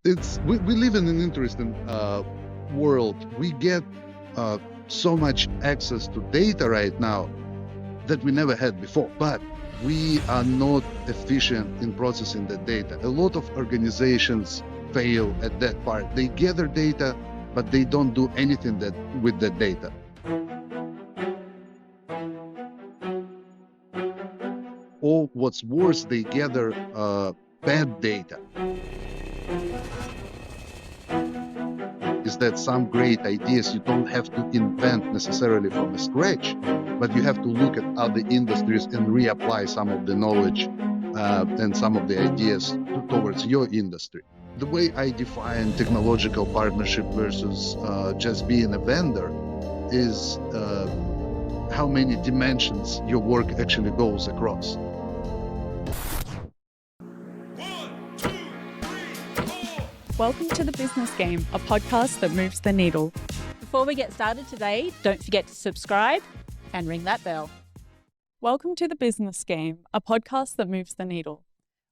We live in an interesting world. We get so much access to data right now that we never had before, but we are not efficient in processing that data. A lot of organizations fail at that part. They gather data, but they don't do anything with that data. Or what's worse, they gather bad data. Is that some great ideas you don't have to invent necessarily from scratch, but you have to look at other industries and reapply some of the knowledge and some of the ideas towards your industry. The way I define technological partnership versus just being a vendor is how many dimensions your work actually goes across. Welcome to The Business Game, a podcast that moves the needle. Before we get started today, don't forget to subscribe and ring that bell. Welcome to The Business Game, a podcast that moves the needle.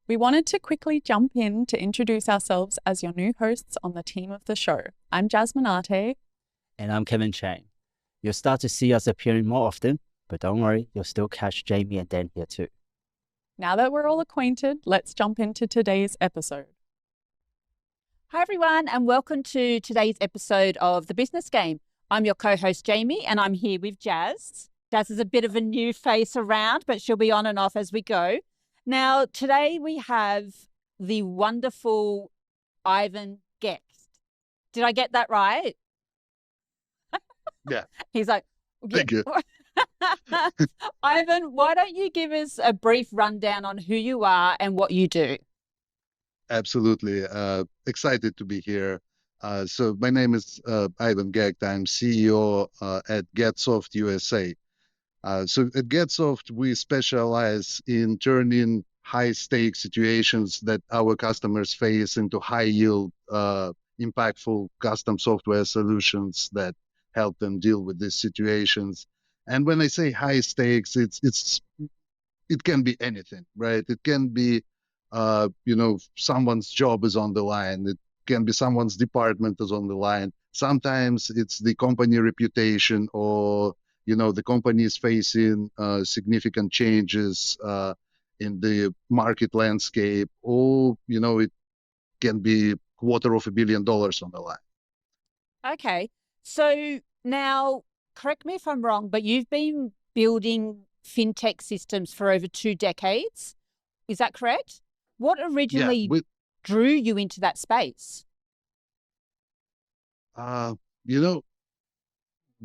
We wanted to quickly jump in to introduce ourselves as your new hosts on the team of the show. I'm Jazmyn Arte. And I'm Kevin Chang. You'll start to see us appearing more often, but don't worry, you'll still catch Jaimie and Dan here too. Now that we're all acquainted, let's jump into today's episode. Hi everyone, and welcome to today's episode of The Business Game. I'm your co-host Jaimie, and I'm here with Jazz. Jazz is a bit of a new face around, but she'll be on and off as we go. Now, today we have the wonderful Ivan Gekht. Did I get that right? Yeah. He's like, Thank you. Ivan, why don't you give us a brief rundown on who you are and what you do? Absolutely. Excited to be here. So my name is Ivan Gekht. I'm CEO at GetSoft USA. So at GetSoft, we specialize in turning high-stake situations that our customers face into high-yield, impactful custom software solutions that help them deal with these situations. And when I say high stakes, it can be anything, right? It can be someone's job is on the line. It can be someone's department is on the line. Sometimes it's the company reputation, or the company is facing significant changes in the market landscape, or it can be $250 million on the line. Okay, so now correct me if I'm wrong, but you've been building fintech systems for over 2 decades. Is that correct? What originally drew you into that space?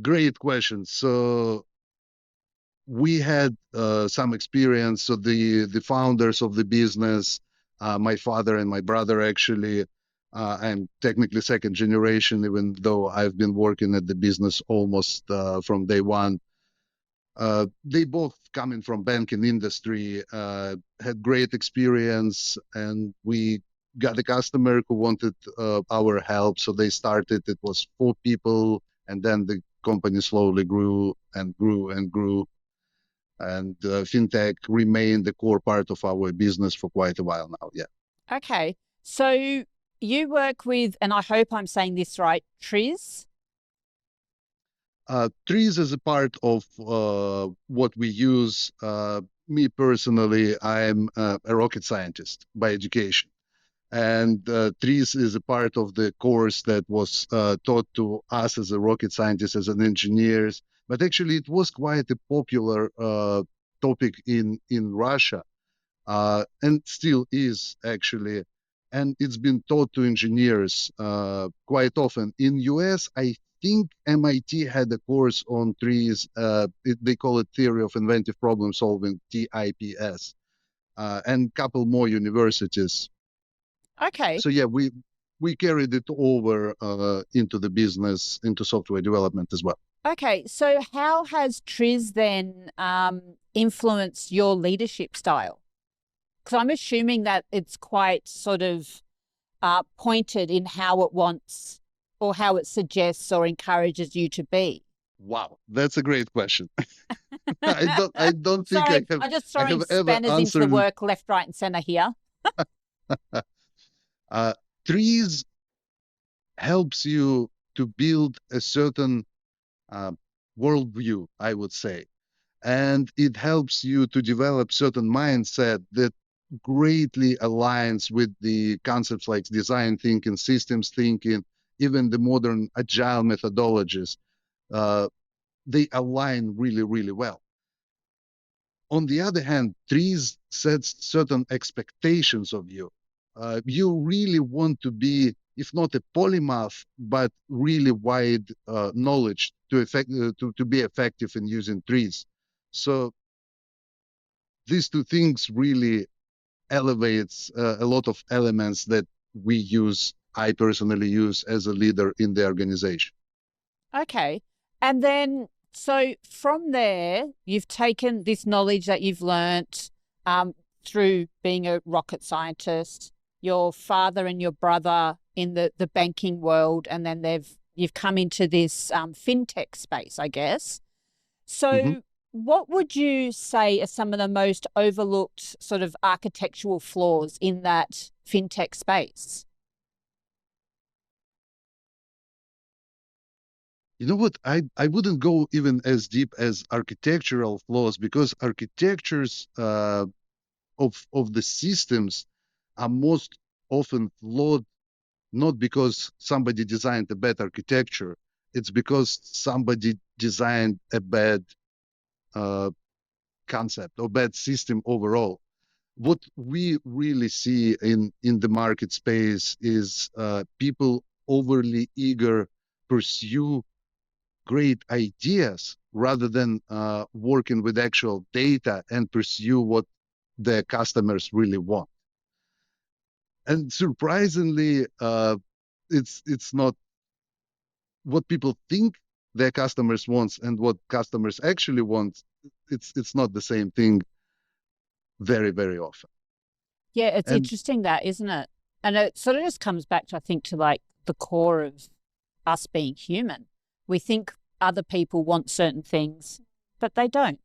Great question. So we had some experience. So the founders of the business, my father and my brother, actually, I'm technically second generation, even though I've been working at the business almost from day one. They both coming from banking industry, had great experience, and we got a customer who wanted our help. So they started, it was 4 people, and then the company slowly grew and grew and grew. And fintech remained the core part of our business for quite a while now. Yeah. Okay. So you work with, and I hope I'm saying this right, TRIZ? TRIZ is a part of what we use. Me personally, I'm a rocket scientist by education. And TRIZ is a part of the course that was taught to us as a rocket scientist, as an engineers. But actually, it was quite a popular topic in Russia, and still is, actually. And it's been taught to engineers quite often. In US, I think MIT had a course on TRIZ. They call it Theory of Inventive Problem Solving, TIPS, and a couple more universities. Okay. So yeah, we carried it over into the business, into software development as well. Okay. So how has TRIZ then influenced your leadership style? Because I'm assuming that it's quite sort of pointed in how it wants or how it suggests or encourages you to be. Wow, that's a great question. I don't think Sorry, I have. I'm just I throwing have ever spanners into the answered. work left, right, and center here. TRIZ helps you to build a certain worldview, I would say. And it helps you to develop certain mindset that greatly aligns with the concepts like design thinking, systems thinking, even the modern agile methodologies. They align really, really well. On the other hand, TRIZ sets certain expectations of you. You really want to be, if not a polymath, but really wide knowledge to be effective in using TRIZ. So these two things really elevates a lot of elements that I personally use as a leader in the organization. Okay. And then, so from there, you've taken this knowledge that you've learnt through being a rocket scientist, your father and your brother in the banking world, and then you've come into this fintech space, I guess. So Mhm. what would you say are some of the most overlooked sort of architectural flaws in that fintech space? You know what? I wouldn't go even as deep as architectural flaws because architectures of the systems are most often flawed not because somebody designed a bad architecture, it's because somebody designed a bad uh, concept or bad system overall. What we really see in the market space is people overly eager pursue great ideas rather than working with actual data and pursue what their customers really want. And surprisingly, it's not what people think their customers wants and what customers actually want. It's not the same thing very, very often. Yeah, it's And interesting that, isn't it? And it sort of just comes back to, I think, to like the core of us being human. We think other people want certain things, but they don't.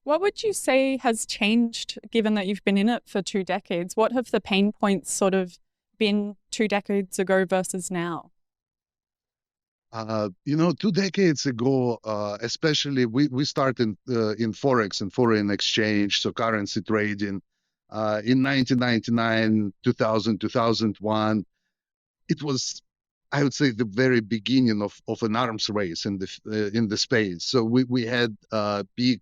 What would you say has changed given that you've been in it for 2 decades? What have the pain points sort of been 2 decades ago versus now? 2 decades ago, especially we started in forex and foreign exchange, so currency trading. In 1999, 2000, 2001, it was, I would say, the very beginning of an arms race in the space. So we had big,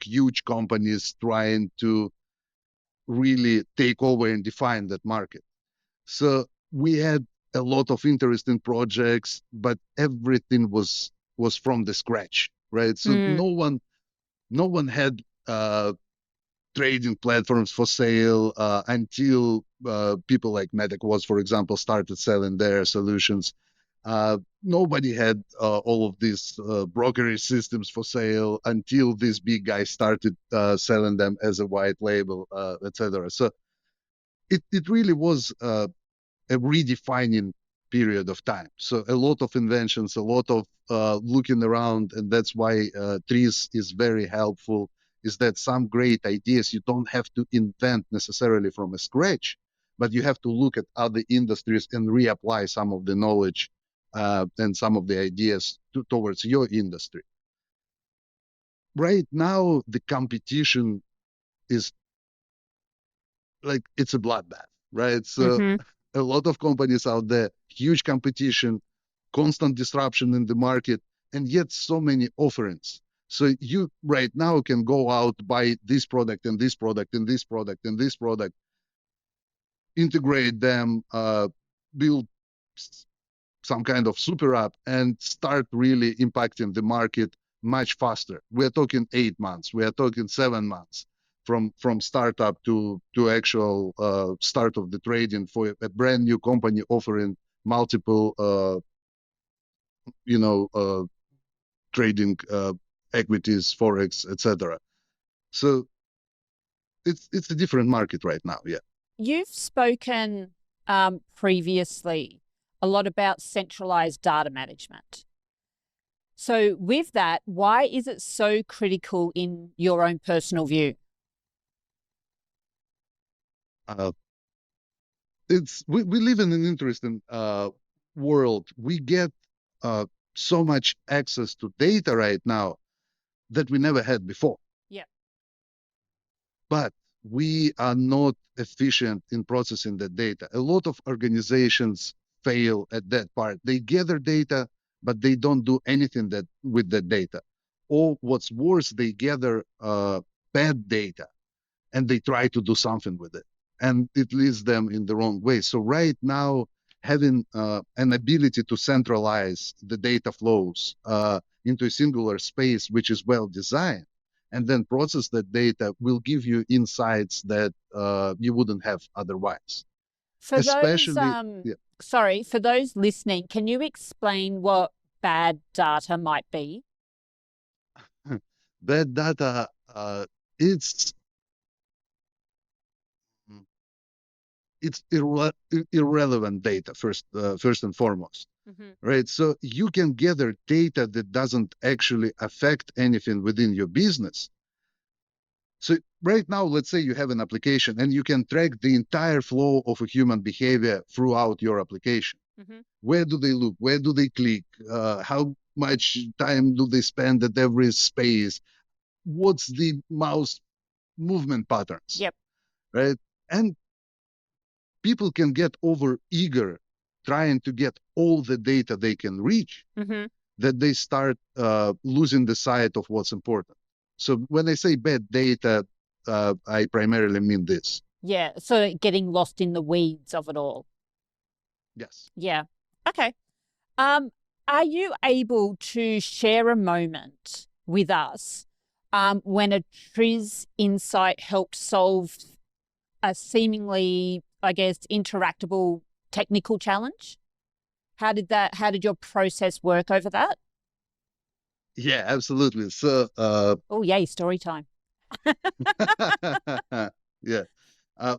huge companies trying to really take over and define that market. So we had a lot of interesting projects, but everything was from the scratch, right? So no one had trading platforms for sale until people like MetaQuest, for example, started selling their solutions. Nobody had all of these brokerage systems for sale until these big guys started selling them as a white label, etc. So it really was a redefining period of time. So a lot of inventions, a lot of looking around, and that's why TRIZ is very helpful. Is that some great ideas you don't have to invent necessarily from a scratch, but you have to look at other industries and reapply some of the knowledge and some of the ideas towards your industry. Right now, the competition is like it's a bloodbath, right? So Mm-hmm. a lot of companies out there, huge competition, constant disruption in the market, and yet so many offerings. So you right now can go out, buy this product and this product and this product and this product, integrate them, build some kind of super app, and start really impacting the market much faster. We're talking 8 months. We are talking 7 months from startup to actual start of the trading for a brand new company offering multiple trading equities, forex, etc. So it's a different market right now. Yeah. You've spoken previously a lot about centralized data management. So with that, why is it so critical in your own personal view? Uh, we live in an interesting world. We get so much access to data right now that we never had before. Yeah. But we are not efficient in processing the data. A lot of organizations fail at that part. They gather data, but they don't do anything with that data. Or what's worse, they gather bad data and they try to do something with it, and it leads them in the wrong way. So right now, having an ability to centralize the data flows into a singular space, which is well designed, and then process that data will give you insights that you wouldn't have otherwise. For those, Especially, yeah, sorry, for those listening, can you explain what bad data might be? bad data, it's it's irrelevant data first and foremost. Mm-hmm. Right? So you can gather data that doesn't actually affect anything within your business. So right now, let's say you have an application and you can track the entire flow of a human behavior throughout your application. Mm-hmm. Where do they look? Where do they click? How much time do they spend at every space? What's the mouse movement patterns? Yep. Right? And people can get over eager trying to get all the data they can reach, Mm-hmm. that they start losing the sight of what's important. So when I say bad data, I primarily mean this. Yeah. So getting lost in the weeds of it all. Yes. Yeah. Okay. Are you able to share a moment with us when a TRIZ insight helped solve a seemingly, I guess, interactable technical challenge? How did your process work over that? Yeah, absolutely. So, Oh, yay, story time. yeah.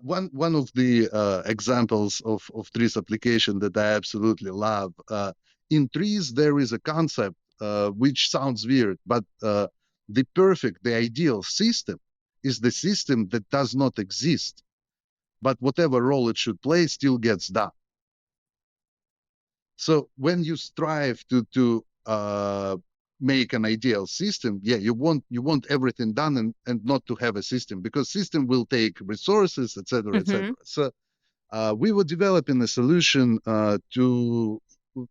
One of the examples of TRIZ application that I absolutely love. In TRIZ, there is a concept which sounds weird, but the ideal system is the system that does not exist, but whatever role it should play still gets done. So when you strive to make an ideal system, yeah, you want everything done and not to have a system, because system will take resources, etc., etc. So we were developing a solution to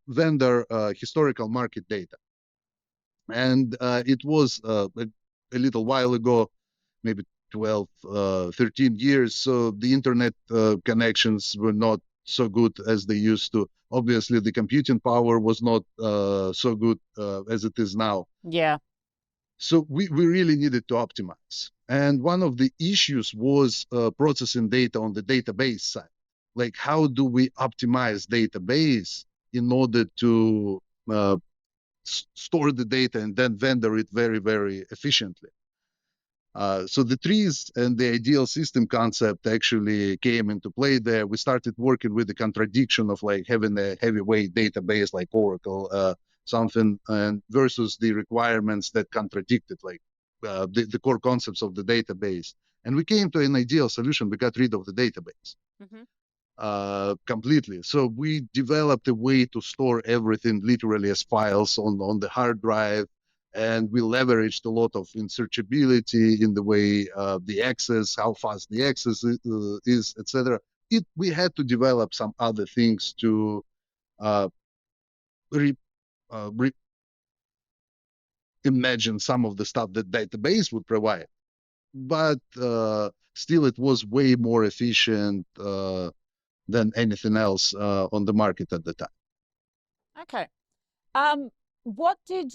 vendor historical market data, and it was a little while ago, maybe 12, 13 years. So the internet connections were not so good as they used to. Obviously, the computing power was not so good as it is now. Yeah. So we really needed to optimize. And one of the issues was processing data on the database side. Like, how do we optimize database in order to store the data and then vendor it very, very efficiently? So the TRIZ and the ideal system concept actually came into play there. We started working with the contradiction of like having a heavyweight database like Oracle, something, and versus the requirements that contradicted, like the core concepts of the database. And we came to an ideal solution. We got rid of the database completely. So we developed a way to store everything literally as files on the hard drive, and we leveraged a lot of searchability in the way the access, how fast the access is, etc. We had to develop some other things to uh, imagine some of the stuff that database would provide, but still it was way more efficient than anything else on the market at the time. Okay. What did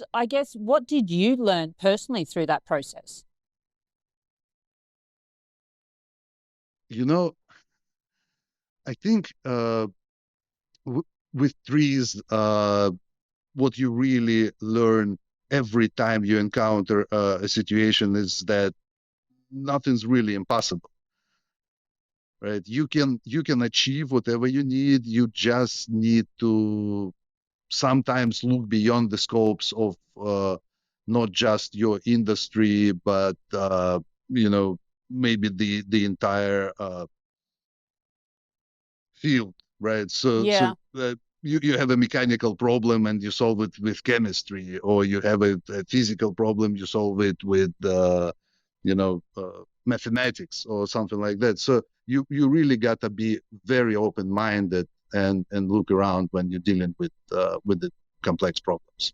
you learn personally through that process? You know, I think with TRIZ, what you really learn every time you encounter a situation is that nothing's really impossible, right? You can achieve whatever you need. You just need to sometimes look beyond the scopes of not just your industry, but maybe the entire field, right? So Yeah. you have a mechanical problem and you solve it with chemistry, or you have a physical problem, you solve it with mathematics or something like that. So you really got to be very open minded and look around when you're dealing with the complex problems.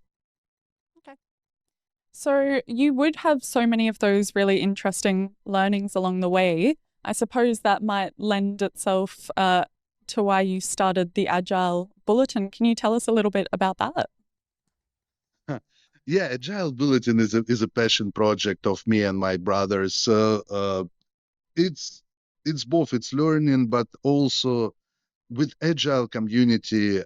So you would have so many of those really interesting learnings along the way. I suppose that might lend itself to why you started the Agile Bulletin. Can you tell us a little bit about that? Yeah, Agile Bulletin is a passion project of me and my brothers. So it's both, it's learning, but also with Agile community,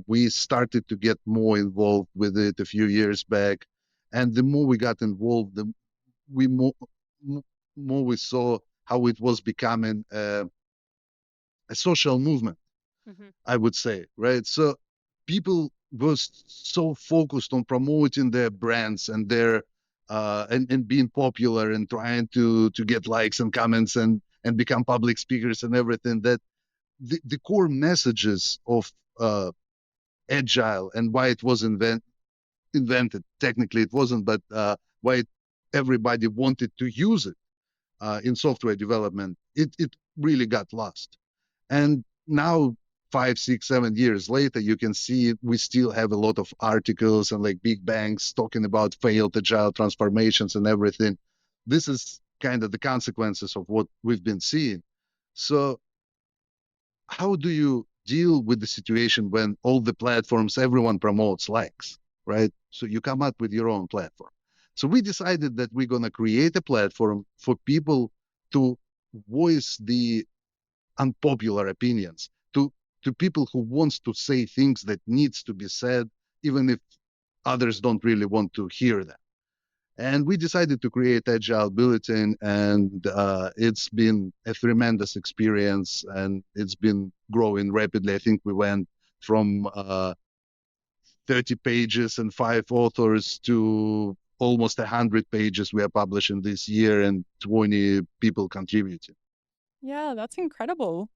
we started to get more involved with it a few years back, and the more we got involved, the we more m- more we saw how it was becoming a social movement, Mhm. I would say, right? So people were so focused on promoting their brands and their and being popular and trying to get likes and comments and become public speakers and everything, that the core messages of agile and why it was invented, technically it wasn't, but everybody wanted to use it in software development, it really got lost. And now, 5, 6, 7 years later, you can see we still have a lot of articles and like big banks talking about failed agile transformations and everything. This is kind of the consequences of what we've been seeing. So how do you deal with the situation when all the platforms everyone promotes likes, right? So you come up with your own platform. So we decided that we're going to create a platform for people to voice the unpopular opinions, to people who wants to say things that needs to be said, even if others don't really want to hear them. And we decided to create Agile Bulletin, and it's been a tremendous experience, and it's been growing rapidly. I think we went from 30 pages and 5 authors to almost 100 pages we are publishing this year, and 20 people contributing. Yeah, that's incredible.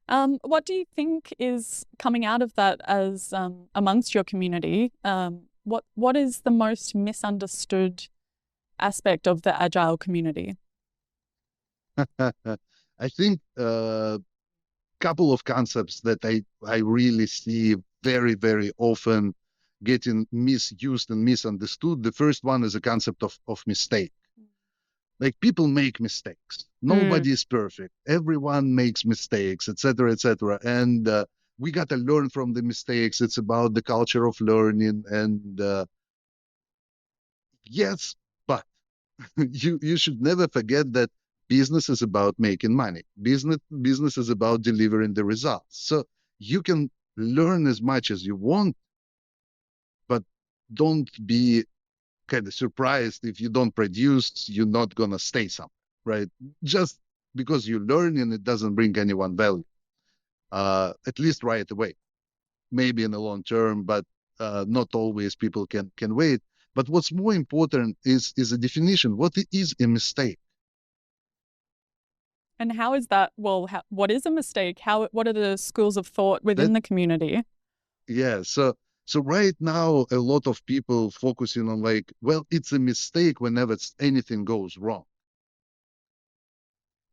What do you think is coming out of that as amongst your community? What is the most misunderstood aspect of the Agile community? I think couple of concepts that I really see very, very often getting misused and misunderstood. The first one is a concept of mistake. Like people make mistakes. Mm. Nobody is perfect. Everyone makes mistakes, etc., etc. And we got to learn from the mistakes. It's about the culture of learning. And yes, but you should never forget that business is about making money. Business is about delivering the results. So you can learn as much as you want, but don't be kind of surprised if you don't produce, you're not gonna stay somewhere, right? Just because you're learning, it doesn't bring anyone value. At least right away. Maybe in the long term, but not always people can wait. But what's more important is a definition. What is a mistake? And how is that? Well, what is a mistake? What are the schools of thought within That the community? Yeah, so right now a lot of people focusing on like, well, it's a mistake whenever anything goes wrong.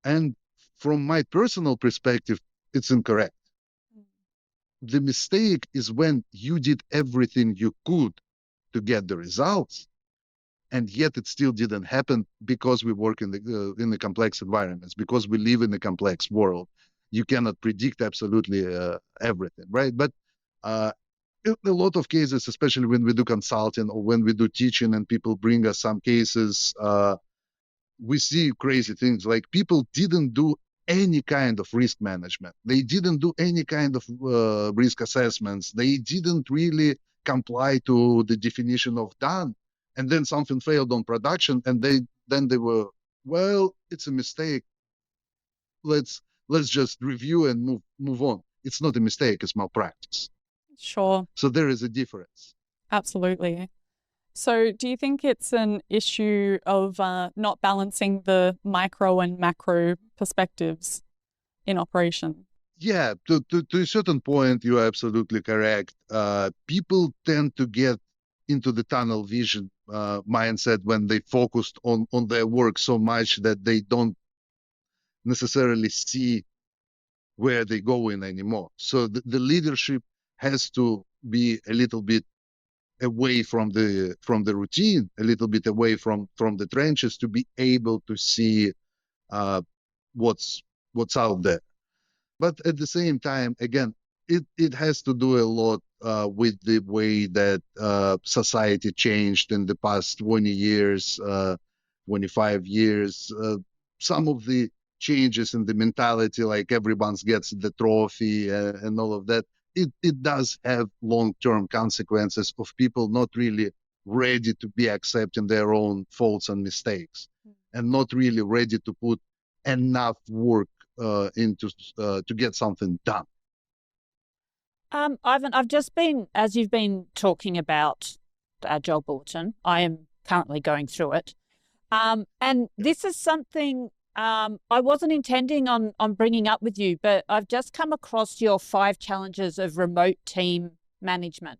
And from my personal perspective, it's incorrect. The mistake is when you did everything you could to get the results, and yet it still didn't happen because we work in the complex environments, because we live in a complex world. You cannot predict absolutely everything, right? But uh, in a lot of cases, especially when we do consulting or when we do teaching and people bring us some cases, we see crazy things like people didn't do any kind of risk management. They didn't do any kind of risk assessments. They didn't really comply to the definition of done. And then something failed on production, and they were, well, it's a mistake. Let's just review and move on. It's not a mistake, it's malpractice. Sure, So there is a difference. absolutely. So, do you think it's an issue of not balancing the micro and macro perspectives in operation? Yeah, to a certain point, you are absolutely correct. People tend to get into the tunnel vision mindset when they focused on their work so much that they don't necessarily see where they're going anymore. So the leadership has to be a little bit away from the routine, a little bit away from the trenches to be able to see uh, what's out there. But at the same time, again, it has to do a lot with the way that society changed in the past 20 years, 25 years. Some of the changes in the mentality, like everyone gets the trophy and all of that, it does have long-term consequences of people not really ready to be accepting their own faults and mistakes, and not really ready to put enough work into to get something done. Ivan, I've just been, as you've been talking about the Agile Bulletin, I am currently going through it. And this is something I wasn't intending on bringing up with you, but I've just come across your 5 challenges of remote team management.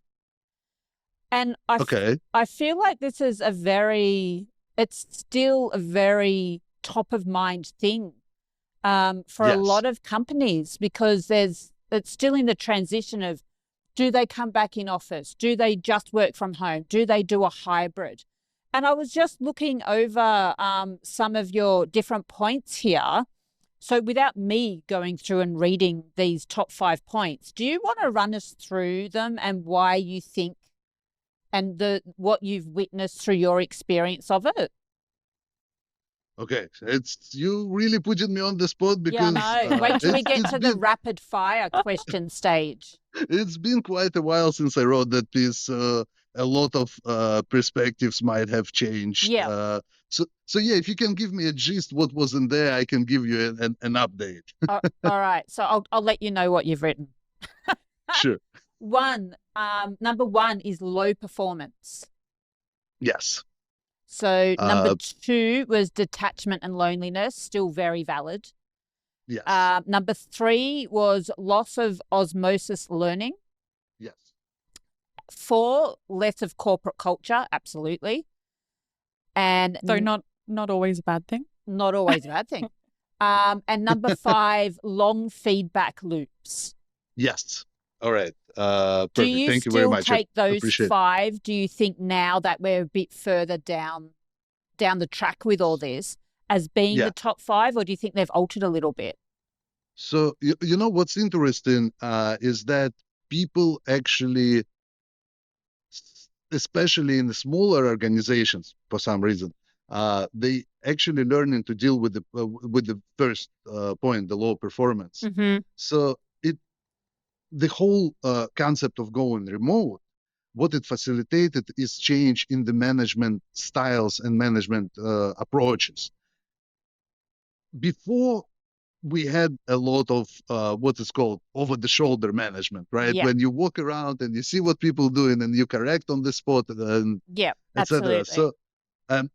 And I feel like this is it's still a very top of mind thing for a lot of companies, because it's still in the transition of, do they come back in office? Do they just work from home? Do they do a hybrid? And I was just looking over some of your different points here. So without me going through and reading these top 5 points, do you want to run us through them and why you think, and what you've witnessed through your experience of it? Okay, you really putting me on the spot, because Wait till we get to the rapid fire question stage. It's been quite a while since I wrote that piece. A lot of perspectives might have changed. Yeah. So yeah, if you can give me a gist what was in there, I can give you an update. All right. So I'll let you know what you've written. Sure. Number 1 is low performance. Yes. So number 2 was detachment and loneliness, still very valid. Yes. Number 3 was loss of osmosis learning. Yes. 4, less of corporate culture, absolutely. And So not always a bad thing. Not always a bad thing. And number 5, long feedback loops. Yes. All right. Perfect. Do you Thank you very still much. take those 5? Do you think now that we're a bit further down the track with all this as being the top 5, or do you think they've altered a little bit? So you know what's interesting is that people actually, especially in the smaller organizations, for some reason, they actually learning to deal with the first point, the low performance. Mm-hmm. So the whole concept of going remote, what it facilitated is change in the management styles and management approaches. Before, we had a lot of what is called over-the-shoulder management, right? Yeah. When you walk around and you see what people doing and you correct on the spot, and absolutely. So, and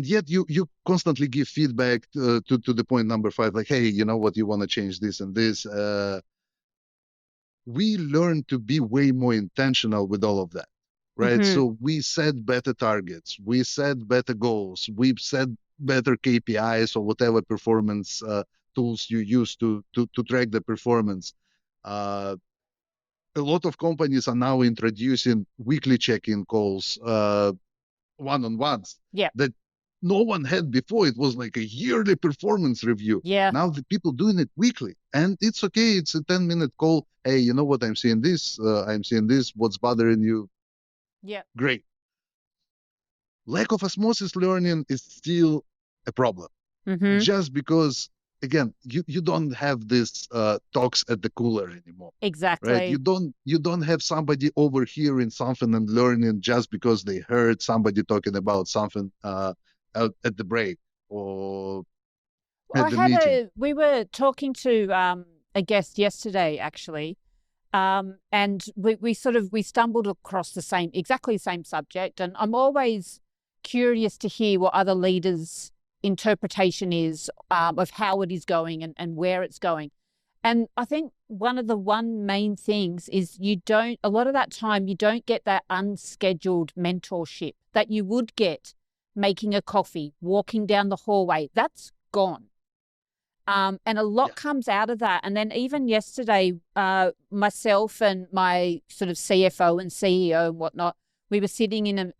yet you constantly give feedback to the point number 5, like, hey, you know what, you want to change this and this. We learn to be way more intentional with all of that, right? Mm-hmm. So we set better targets, we set better goals, we set better KPIs or whatever performance tools you use to track the performance. A lot of companies are now introducing weekly check-in calls, one-on-ones, that no one had before. It was like a yearly performance review. Yeah. Now the people doing it weekly, and it's okay. It's a 10-minute call. Hey, you know what? I'm seeing this. I'm seeing this. What's bothering you? Yeah. Great. Lack of osmosis learning is still a problem. Mm-hmm. Just because, again, you don't have this talks at the cooler anymore. Exactly. Right? You don't have somebody overhearing something and learning just because they heard somebody talking about something out at the break or at the meeting. We were talking to a guest yesterday, actually, and we stumbled across the exactly same subject, and I'm always curious to hear what other leaders' interpretation is of how it is going and where it's going. And I think one of the main things is a lot of that time, you don't get that unscheduled mentorship that you would get making a coffee, walking down the hallway. That's gone. And a lot comes out of that. And then even yesterday, myself and my sort of CFO and CEO and whatnot, we were sitting in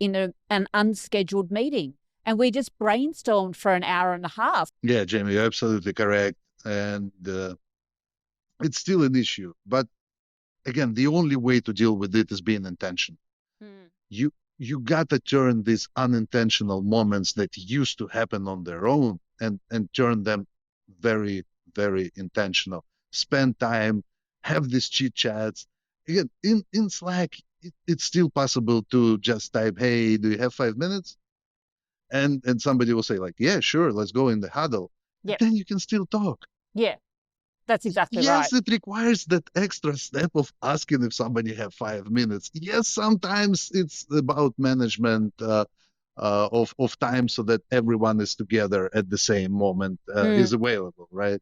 an unscheduled meeting and we just brainstormed for an hour and a half. Yeah, Jaimie, you're absolutely correct. And it's still an issue. But again, the only way to deal with it is being intentional. You got to turn these unintentional moments that used to happen on their own and turn them very, very intentional. Spend time, have these chit chats. Again, in Slack, it's still possible to just type, "Hey, do you have 5 minutes?" And somebody will say like, "Yeah, sure, let's go in the huddle." Yep. Then you can still talk. Yeah, that's exactly right. Yes, it requires that extra step of asking if somebody have 5 minutes. Yes, sometimes it's about management of time so that everyone is together at the same moment, is available, right?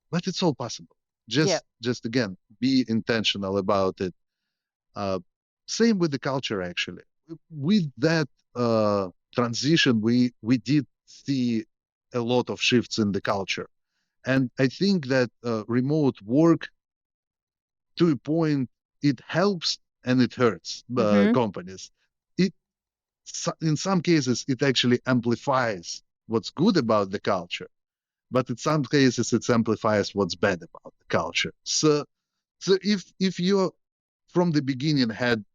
But it's all possible. Just again, be intentional about it. Same with the culture, actually. With that transition, we did see a lot of shifts in the culture. And I think that remote work, to a point, it helps and it hurts companies. In some cases, it actually amplifies what's good about the culture, but in some cases, it amplifies what's bad about the culture. So if you from the beginning had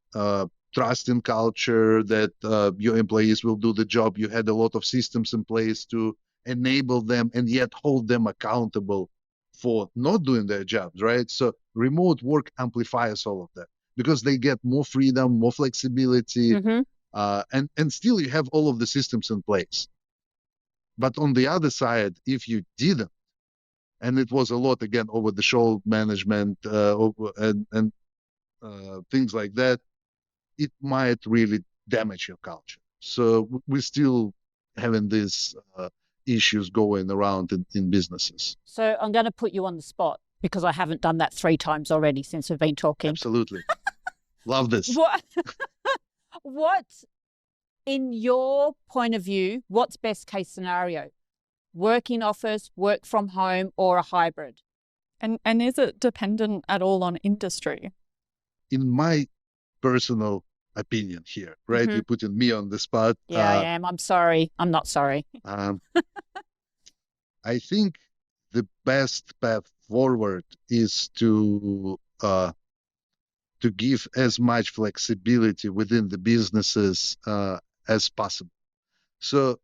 trust in culture that your employees will do the job, you had a lot of systems in place to enable them and yet hold them accountable for not doing their jobs, right? So remote work amplifies all of that because they get more freedom, more flexibility, and still you have all of the systems in place. But on the other side, if you didn't, and it was a lot, again, over the shoulder management and things like that, it might really damage your culture. So we're still having these issues going around in businesses. So I'm going to put you on the spot because I haven't done that 3 times already since we've been talking. Absolutely. Love this. What, in your point of view, what's best case scenario? Work in office, work from home, or a hybrid? And is it dependent at all on industry? In my personal opinion here, right? You're putting me on the spot. Yeah, I am. I'm sorry. I'm not sorry. I think the best path forward is to give as much flexibility within the businesses as possible. So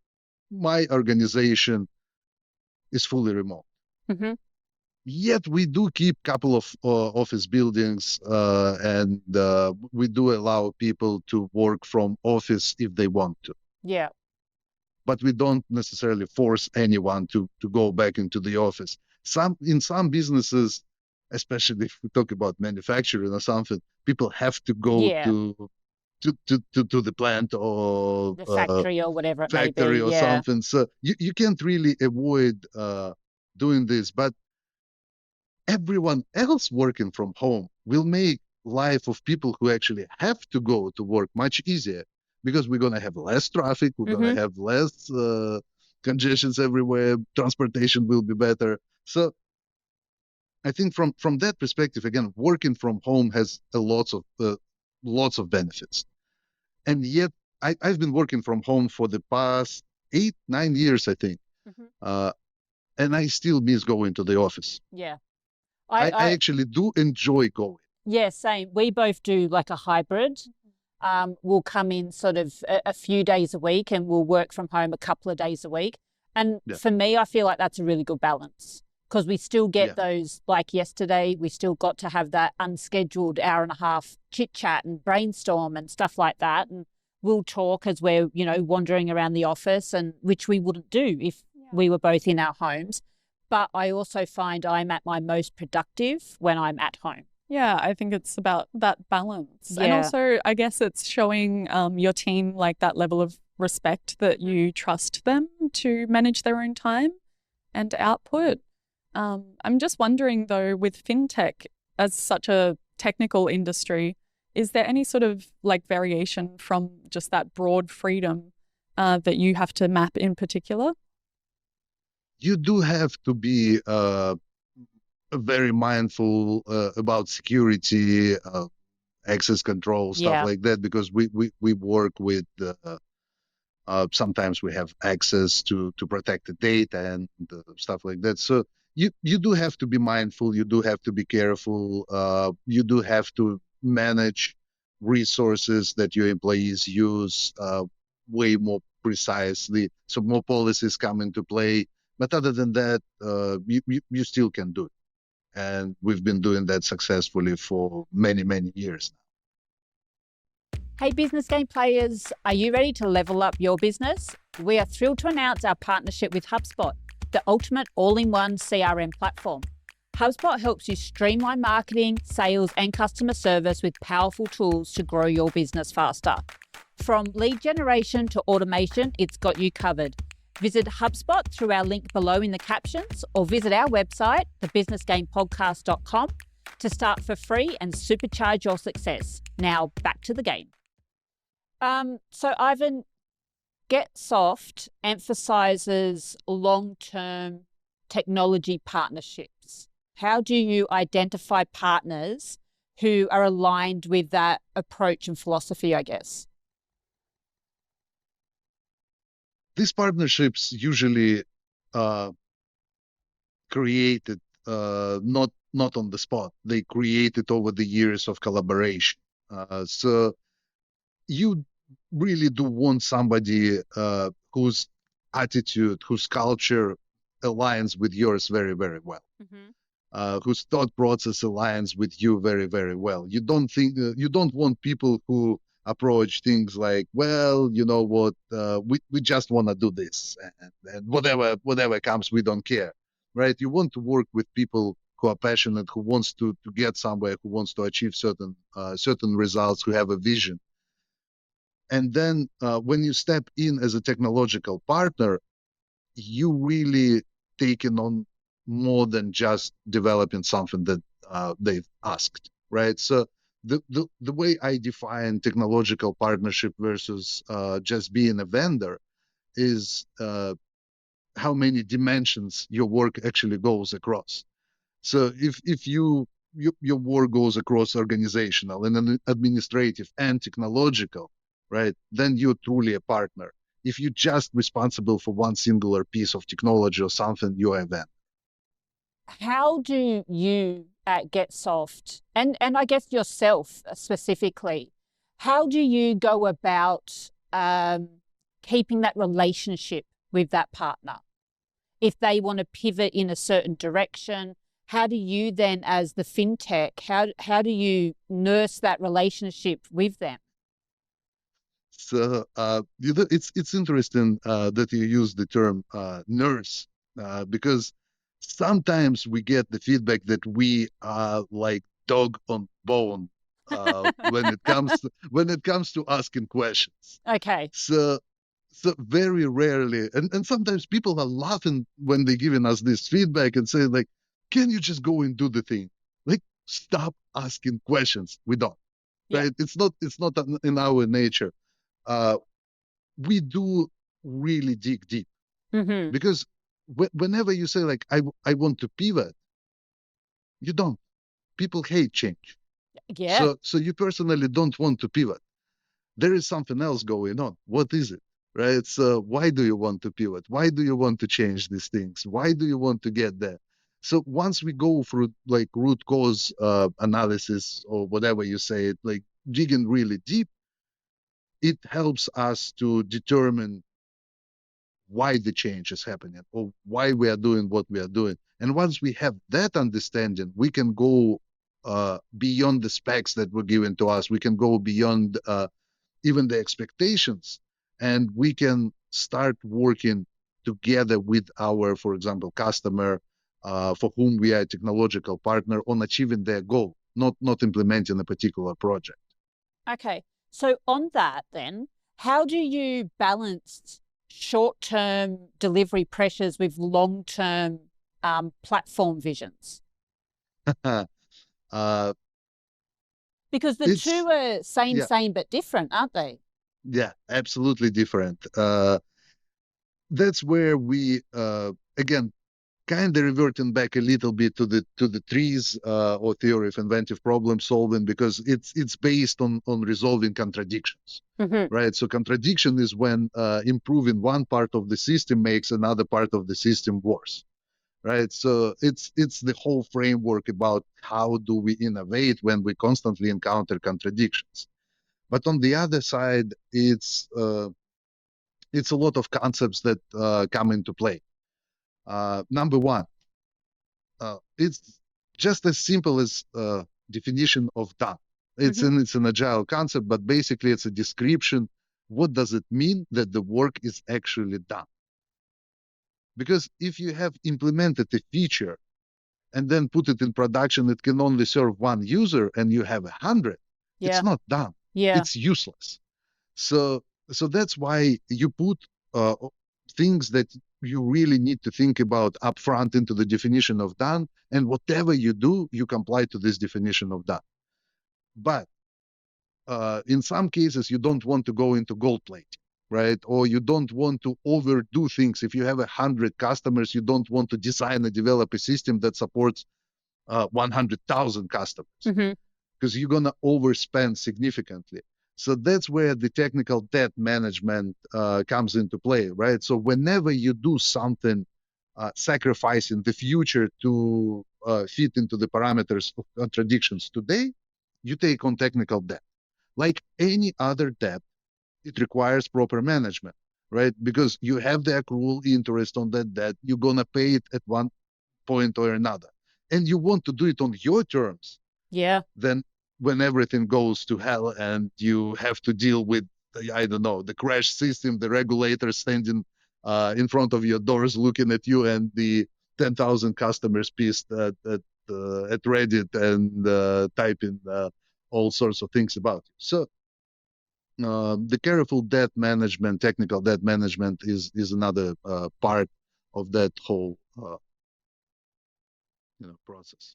my organization is fully remote. Yet we do keep a couple of office buildings and we do allow people to work from office if they want to. Yeah. But we don't necessarily force anyone to go back into the office. In some businesses, especially if we talk about manufacturing or something, people have to go to the plant or the factory or whatever it factory may be. or something. So you can't really avoid doing this, but everyone else working from home will make life of people who actually have to go to work much easier because we're going to have less traffic, we're going to have less congestions everywhere, transportation will be better. So I think from that perspective, again, working from home has lots of benefits. And yet I've been working from home for the past 8-9 years, I think. And I still miss going to the office. Yeah. I actually do enjoy going. Yeah, same. We both do like a hybrid. We'll come in sort of a few days a week and we'll work from home a couple of days a week. And for me, I feel like that's a really good balance because we still get those, like yesterday, we still got to have that unscheduled hour and a half chit chat and brainstorm and stuff like that. And we'll talk as we're, wandering around the office, and which we wouldn't do if we were both in our homes. But I also find I'm at my most productive when I'm at home. Yeah, I think it's about that balance. Yeah. And also, I guess it's showing your team like that level of respect that you trust them to manage their own time and output. I'm just wondering though, with fintech as such a technical industry, is there any sort of like variation from just that broad freedom that you have to map in particular? You do have to be very mindful about security, access control, stuff Yeah. like that, because we work with sometimes we have access to protect the data and stuff like that. So you do have to be mindful. You do have to be careful. You do have to manage resources that your employees use way more precisely. So more policies come into play. But other than that, you still can do it. And we've been doing that successfully for many years now. Hey, business game players, are you ready to level up your business? We are thrilled to announce our partnership with HubSpot, the ultimate all-in-one CRM platform. HubSpot helps you streamline marketing, sales, and customer service with powerful tools to grow your business faster. From lead generation to automation, it's got you covered. Visit HubSpot through our link below in the captions or visit our website, thebusinessgamepodcast.com, to start for free and supercharge your success. Now, back to the game. So Ivan, Gehtsoft emphasizes long-term technology partnerships. How do you identify partners who are aligned with that approach and philosophy, I guess? These partnerships usually created not on the spot. They created over the years of collaboration. So you really do want somebody whose attitude, whose culture aligns with yours very well. Whose thought process aligns with you very well. You don't want people who approach things like, well, you know what, we just want to do this, and whatever comes, we don't care, right? You want to work with people who are passionate, who wants to get somewhere, who wants to achieve certain results, who have a vision. And then when you step in as a technological partner, you really taking on more than just developing something that they've asked, right? So the way I define technological partnership versus just being a vendor is how many dimensions your work actually goes across. So if your work goes across organizational and administrative and technological, right, then you're truly a partner. If you're just responsible for one singular piece of technology or something, you're a vendor. How do you at Gehtsoft, and I guess yourself specifically, how do you go about keeping that relationship with that partner? If they want to pivot in a certain direction, how do you then, as the fintech, how do you nurse that relationship with them? So it's interesting that you use the term nurse because sometimes we get the feedback that we are like dog on bone when it comes to asking questions. Okay. So very rarely, and sometimes people are laughing when they're giving us this feedback and say like, can you just go and do the thing? Like, stop asking questions. We don't. Yeah. Right? It's not in our nature. We do really dig deep because whenever you say like, I want to pivot, you don't. People hate change. Yeah. So you personally don't want to pivot. There is something else going on. What is it? Right? So why do you want to pivot? Why do you want to change these things? Why do you want to get there? So once we go through like root cause analysis or whatever you say, it like digging really deep, it helps us to determine why the change is happening or why we are doing what we are doing. And once we have that understanding, we can go beyond the specs that were given to us. We can go beyond even the expectations, and we can start working together with our, for example, customer for whom we are a technological partner on achieving their goal, not implementing a particular project. Okay. So on that then, how do you balance short-term delivery pressures with long-term platform visions? uh, Because the two are yeah, same, but different, aren't they? yeah, absolutely different. That's where we again kind of reverting back a little bit to the TRIZ or theory of inventive problem solving, because it's based on resolving contradictions, right? So contradiction is when improving one part of the system makes another part of the system worse, right? So it's the whole framework about how do we innovate when we constantly encounter contradictions. But on the other side, it's a lot of concepts that come into play. Number one, it's just as simple as definition of done. It's an agile concept, but basically it's a description. What does it mean that the work is actually done? Because if you have implemented a feature and then put it in production, it can only serve one user, and you have 100. Yeah. It's not done. Yeah. It's useless. So that's why you put uh, things that you really need to think about upfront into the definition of done, and whatever you do, you comply to this definition of done. But in some cases, you don't want to go into gold plating, right? Or you don't want to overdo things. If you have 100 customers, you don't want to design and develop a system that supports 100,000 customers, because you're going to overspend significantly. So that's where the technical debt management comes into play, right? So whenever you do something sacrificing the future to fit into the parameters of contradictions today, you take on technical debt. Like any other debt, it requires proper management, right? Because you have the accrual interest on that debt, you're going to pay it at one point or another. And you want to do it on your terms. Yeah. Then when everything goes to hell and you have to deal with, I don't know, the crash system, the regulator standing in front of your doors looking at you, and the 10,000 customers pissed at Reddit and typing all sorts of things about you. So the careful debt management, technical debt management is another part of that whole process.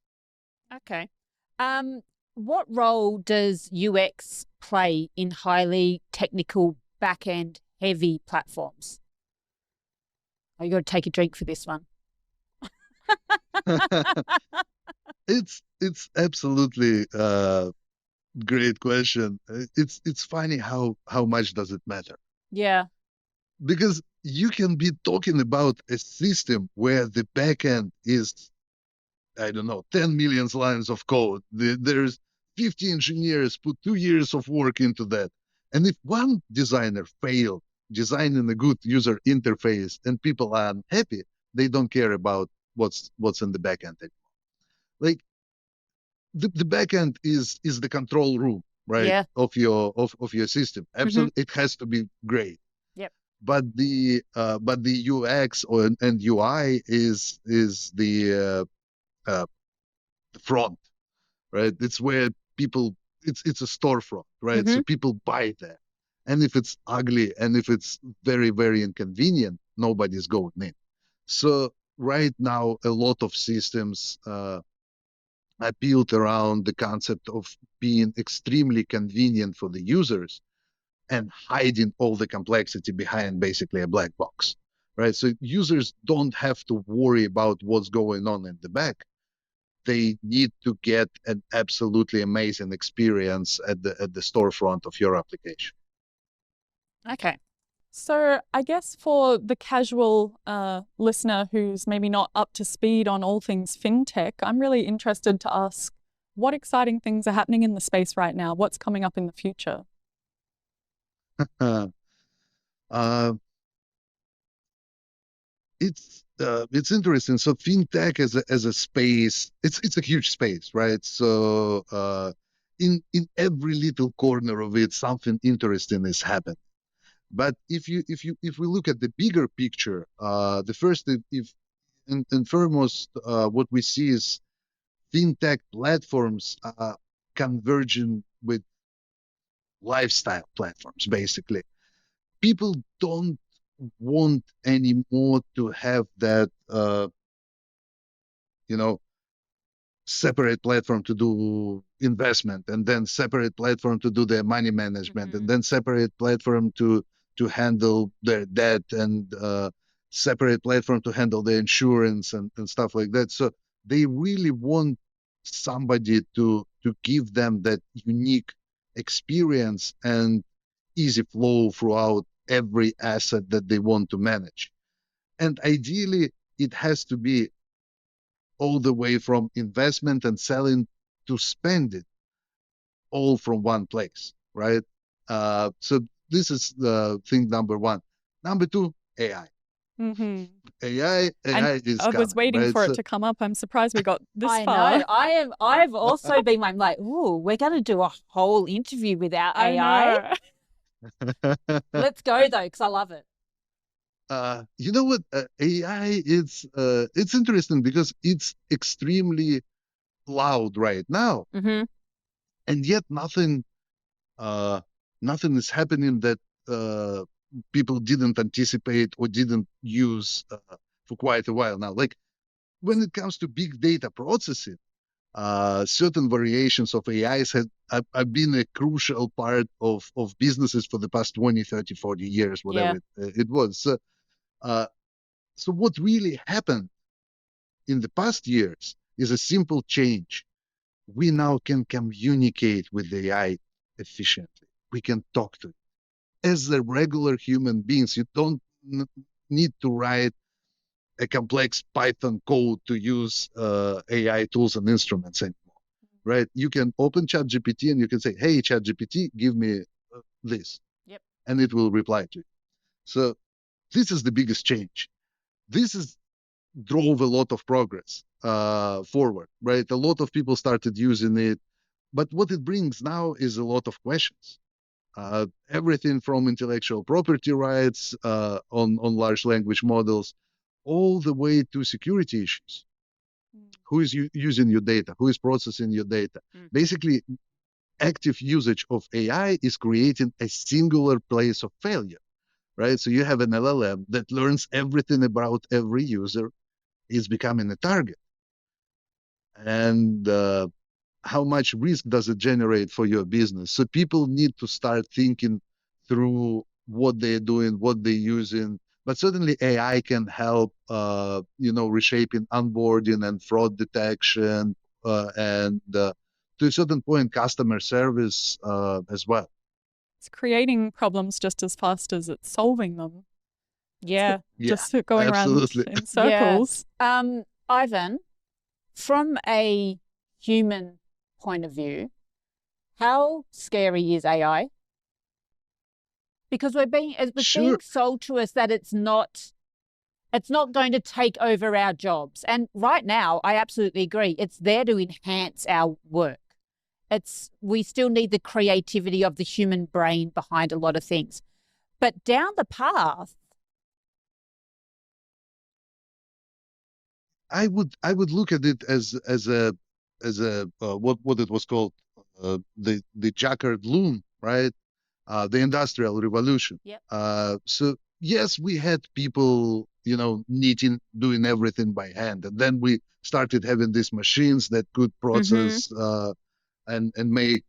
Okay. What role does UX play in highly technical back-end heavy platforms? Oh, you got to take a drink for this one. It's absolutely great question. It's funny how much does it matter? Yeah. Because you can be talking about a system where the backend is, I don't know, 10 million lines of code. There's 50 engineers put 2 years of work into that. And if one designer failed designing a good user interface and people are unhappy, they don't care about what's in the backend anymore. Like the backend is the control room, right? Yeah. Of your system. Absolutely, it has to be great. Yep. But the UX and UI is the front, right? It's where people, it's a storefront, right? So people buy there. And if it's ugly and if it's very, very inconvenient, nobody's going in. So right now, a lot of systems are built around the concept of being extremely convenient for the users and hiding all the complexity behind basically a black box, right? So users don't have to worry about what's going on in the back. They need to get an absolutely amazing experience at the storefront of your application. Okay. So I guess for the casual listener who's maybe not up to speed on all things fintech, I'm really interested to ask what exciting things are happening in the space right now? What's coming up in the future? It's interesting. So fintech as a space, it's a huge space, right? So in every little corner of it, something interesting is happening. But if we look at the bigger picture, the first if and foremost, what we see is fintech platforms converging with lifestyle platforms. Basically, people don't want anymore to have that separate platform to do investment, and then separate platform to do their money management, and then separate platform to handle their debt, and separate platform to handle their insurance and stuff like that. So they really want somebody to give them that unique experience and easy flow throughout every asset that they want to manage. And ideally, it has to be all the way from investment and selling to spending, all from one place, right? So this is the thing number one. Number two, AI. Mm-hmm. AI And is I was coming, waiting right? for So, it to come up. I'm surprised we got this I far. know. I've also been I'm like, oh, we're going to do a whole interview without I AI. know. Let's go though, because I love it. you know what? AI, it's interesting because it's extremely loud right now, Mm-hmm. and yet nothing is happening that people didn't anticipate or didn't use for quite a while now. Like when it comes to big data processing, certain variations of AIs have been a crucial part of businesses for the past 20, 30, 40 years, whatever it was. So what really happened in the past years is a simple change. We now can communicate with the AI efficiently. We can talk to it. As the regular human beings, you don't need to write a complex Python code to use AI tools and instruments anymore, right? You can open ChatGPT and you can say, "Hey, ChatGPT, give me this," Yep. and it will reply to you. So this is the biggest change. This is drove a lot of progress forward, right? A lot of people started using it, but what it brings now is a lot of questions. Everything from intellectual property rights on large language models, all the way to security issues. Who is using your data? Who is processing your data? Basically, active usage of AI is creating a singular place of failure, right? So you have an LLM that learns everything about every user, is becoming a target. And how much risk does it generate for your business? So people need to start thinking through what they're doing, what they're using. But certainly AI can help, reshaping onboarding and fraud detection, and to a certain point, customer service as well. It's creating problems just as fast as it's solving them. Yeah. Yeah, Just going absolutely. around in circles. Yeah. Ivan, from a human point of view, how scary is AI? Because it's being sold to us that it's not going to take over our jobs. And right now, I absolutely agree. It's there to enhance our work. We still need the creativity of the human brain behind a lot of things. But down the path, I would look at it as a what it was called, the Jacquard loom, right? The Industrial Revolution. Yep. So yes, we had people, knitting, doing everything by hand, and then we started having these machines that could process and make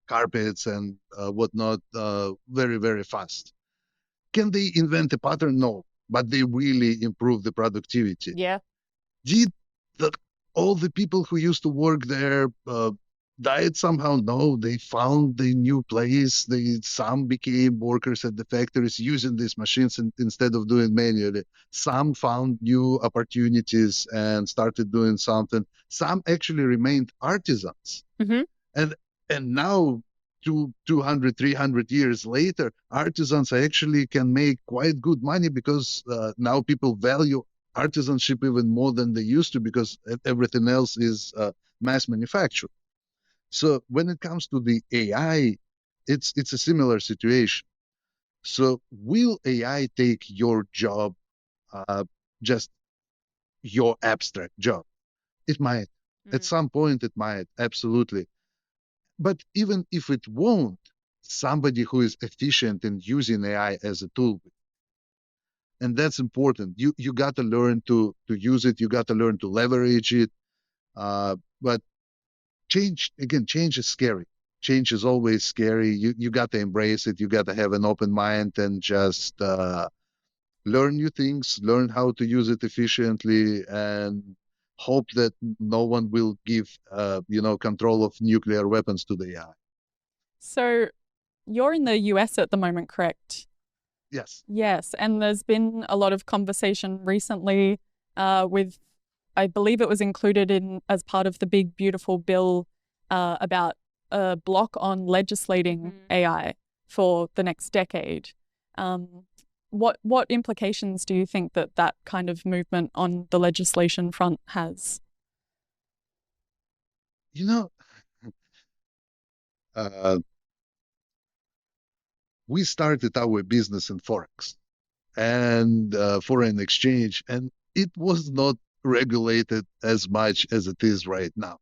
carpets and whatnot very, very fast. Can they invent a pattern? No, but they really improve the productivity. yeah. Did all the people who used to work there died somehow? No, they found a new place. Some became workers at the factories using these machines instead of doing manually. Some found new opportunities and started doing something. Some actually remained artisans. And now 200, 300 years later, artisans actually can make quite good money because now people value artisanship even more than they used to, because everything else is mass manufactured. So when it comes to the AI, it's a similar situation. So will AI take your job, just your abstract job? It might. At some point, it might, absolutely. But even if it won't, somebody who is efficient in using AI as a tool and that's important. You got to learn to use it. You got to learn to leverage it. But change is scary. Change is always scary. You got to embrace it. You got to have an open mind and just learn new things, learn how to use it efficiently, and hope that no one will give control of nuclear weapons to the AI. So you're in the US at the moment, correct? Yes. Yes, and there's been a lot of conversation recently with, I believe it was included in as part of the big beautiful bill about a block on legislating AI for the next decade. What implications do you think that kind of movement on the legislation front has? We started our business in Forex and foreign exchange, and it was not regulated as much as it is right now.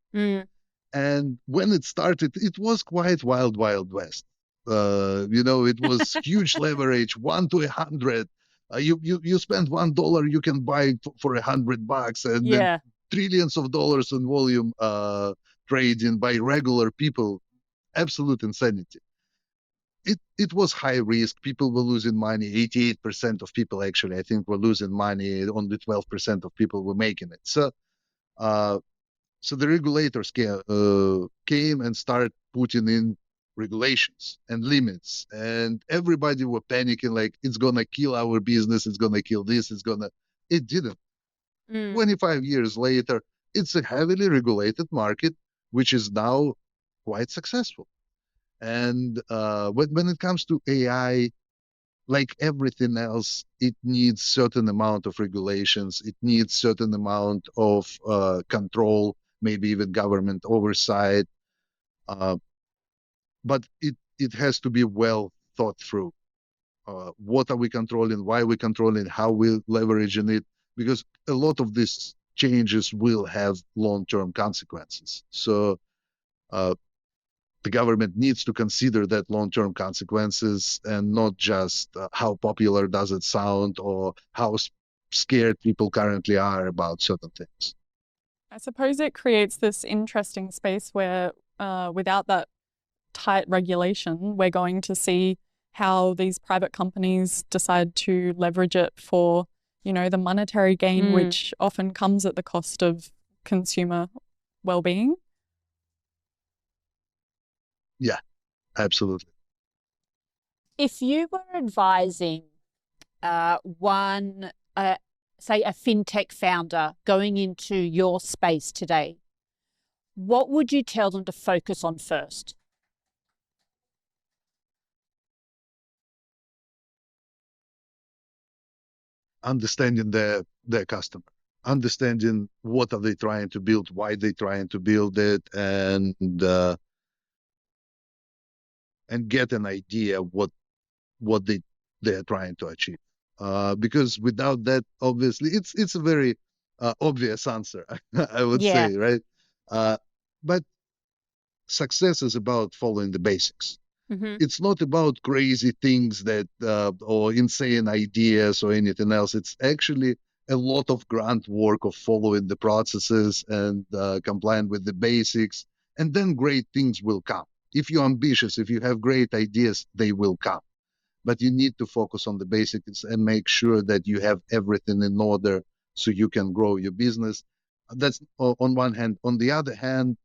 And when it started, it was quite wild west. It was huge leverage, 1 to 100. You spend $1, you can buy for $100, and then trillions of dollars in volume trading by regular people. Absolute insanity. It was high risk. People were losing money. 88% of people actually, I think, were losing money. Only 12% of people were making it. So the regulators came and started putting in regulations and limits, and everybody were panicking like it's gonna kill our business, it's gonna kill this, it didn't. 25 years later, it's a heavily regulated market, which is now quite successful. And when it comes to AI, like everything else, it needs certain amount of regulations, it needs certain amount of control, maybe even government oversight, but it has to be well thought through. What are we controlling? Why are we controlling? How we're leveraging it? Because a lot of these changes will have long-term consequences. So the government needs to consider that long-term consequences and not just how popular does it sound or how scared people currently are about certain things. I suppose it creates this interesting space where without that tight regulation, we're going to see how these private companies decide to leverage it for, the monetary gain, which often comes at the cost of consumer well-being. Yeah, absolutely. If you were advising say a fintech founder going into your space today, what would you tell them to focus on first? Understanding their customer, understanding what are they trying to build, why they trying to build it, and get an idea what they're trying to achieve. Because without that, obviously, it's a very obvious answer, I would say, right? But success is about following the basics. It's not about crazy things that or insane ideas or anything else. It's actually a lot of grunt work of following the processes and complying with the basics, and then great things will come. If you're ambitious, if you have great ideas, they will come. But you need to focus on the basics and make sure that you have everything in order so you can grow your business. That's on one hand. On the other hand,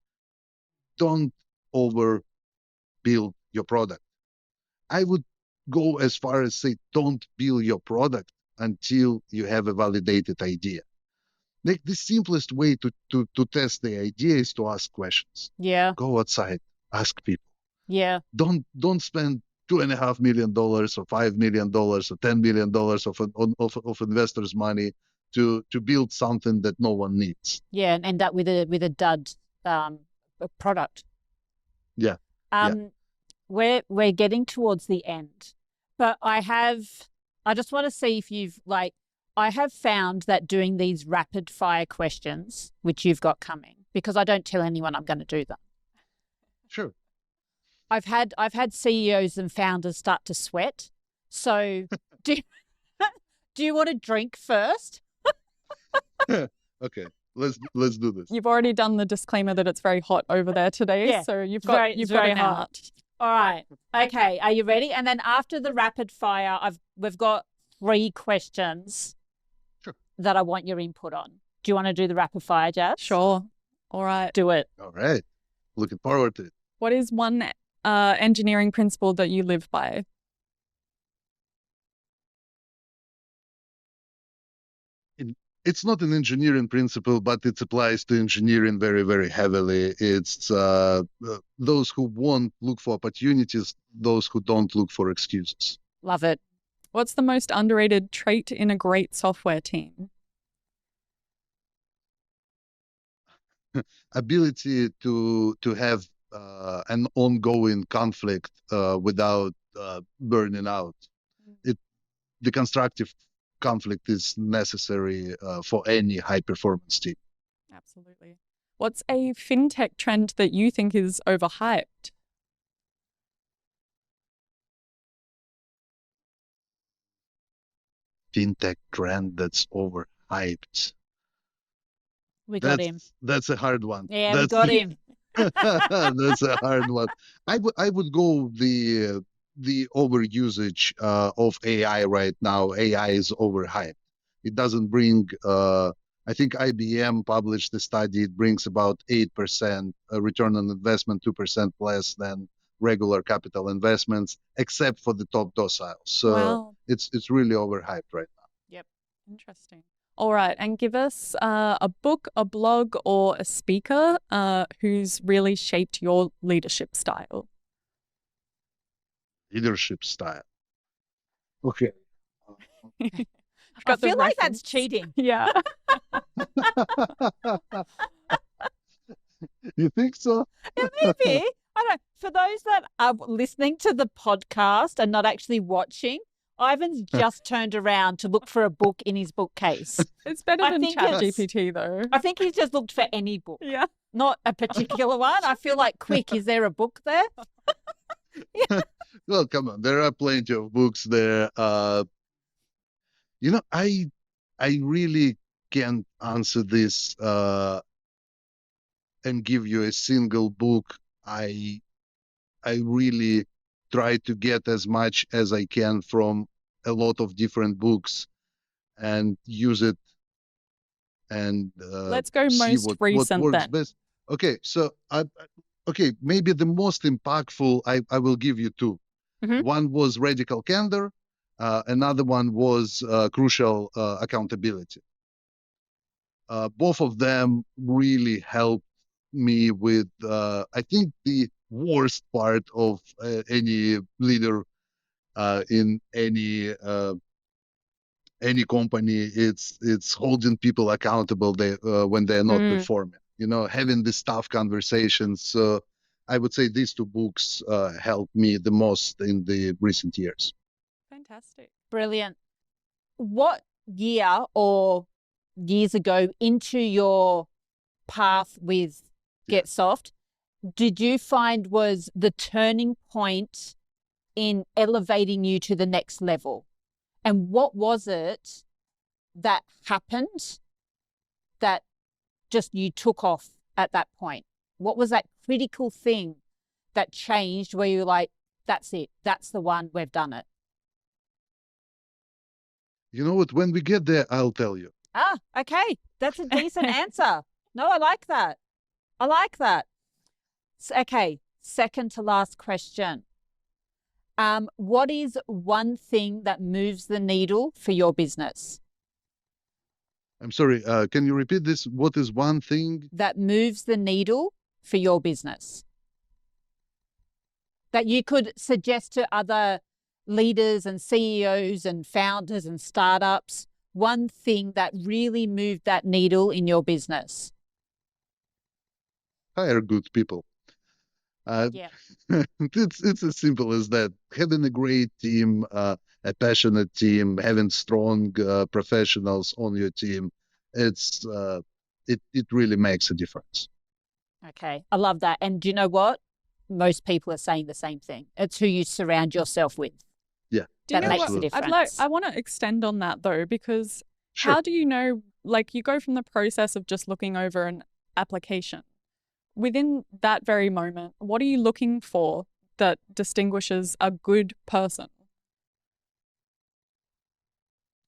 don't overbuild your product. I would go as far as say, don't build your product until you have a validated idea. Like the simplest way to test the idea is to ask questions. Yeah. Go outside, ask people. Yeah. Don't spend $2.5 million or $5 million or $10 million of investors' money to build something that no one needs. Yeah, and end up with a dud product. Yeah. We're getting towards the end, but I just want to see if you've I have found that doing these rapid fire questions, which you've got coming, because I don't tell anyone I'm going to do them. Sure. I've had CEOs and founders start to sweat. So do Do you want a drink first? Okay, let's do this. You've already done the disclaimer that it's very hot over there today, Yeah, so you've it's got very- you've it's got very an hot. out. All right. Okay. Are you ready? And then after the rapid fire, we've got 3 questions Sure. that I want your input on. Do you want to do the rapid fire, Jazz? Sure. All right. Do it. All right, looking forward to it. What is one engineering principle that you live by? It's not an engineering principle, but it applies to engineering very, very heavily. It's those who won't look for opportunities, those who don't look for excuses. Love it. What's the most underrated trait in a great software team? Ability to have an ongoing conflict without burning out. The constructive conflict is necessary for any high performance team. Absolutely. What's a fintech trend that you think is overhyped? Fintech trend that's overhyped. We got him. That's a hard one. Yeah, we That's got him. that's a hard one. I would go the overusage of AI right now. AI is overhyped. It doesn't bring. I think IBM published a study. It brings about 8% return on investment, 2% less than regular capital investments, except for the top deciles. So Wow. it's really overhyped right now. Yep. Interesting. All right. And give us a book, a blog, or a speaker who's really shaped your leadership style. Leadership style. Okay. You've I got the feel like reference. that's cheating. Yeah. You think so? Yeah, maybe. I don't know. For those that are listening to the podcast and not actually watching, Ivan's just turned around to look for a book in his bookcase. It's better I than think it's- ChatGPT, though. I think he's just looked for any book, Yeah. not a particular one. I feel like, quick, is there a book there? Well, come on. There are plenty of books there. I really can't answer this and give you a single book. I really try to get as much as I can from a lot of different books and use it and Let's go see most what recent works then. best. Okay, so maybe the most impactful, I will give you 2. Mhm. One was Radical Candor. Another one was Crucial Accountability. Both of them really helped me with, I think, the worst part of any leader in any company. It's holding people accountable when they're not performing. Having these tough conversations. So I would say these 2 books helped me the most in the recent years. Fantastic. Brilliant. What year or years ago into your path with Yeah. Gehtsoft did you find was the turning point in elevating you to the next level? And what was it that happened that just you took off at that point? What was that critical thing that changed where you're like, that's it, that's the one, we've done it? You know what? When we get there, I'll tell you. Ah, okay. That's a decent answer. No, I like that. I like that. Okay, second to last question. What is one thing that moves the needle for your business? I'm sorry. Can you repeat this? What is one thing? That moves the needle for your business that you could suggest to other leaders and CEOs and founders and startups? One thing that really moved that needle in your business? Hire good people. Yeah. It's as simple as that. Having a great team, a passionate team, having strong professionals on your team, it really makes a difference. Okay. I love that. And do you know what? Most people are saying the same thing. It's who you surround yourself with. Yeah. Do you That know makes what? a absolutely. difference. I want to extend on that though, because Sure. how do you know, like you go from the process of just looking over an application. Within that very moment, what are you looking for that distinguishes a good person?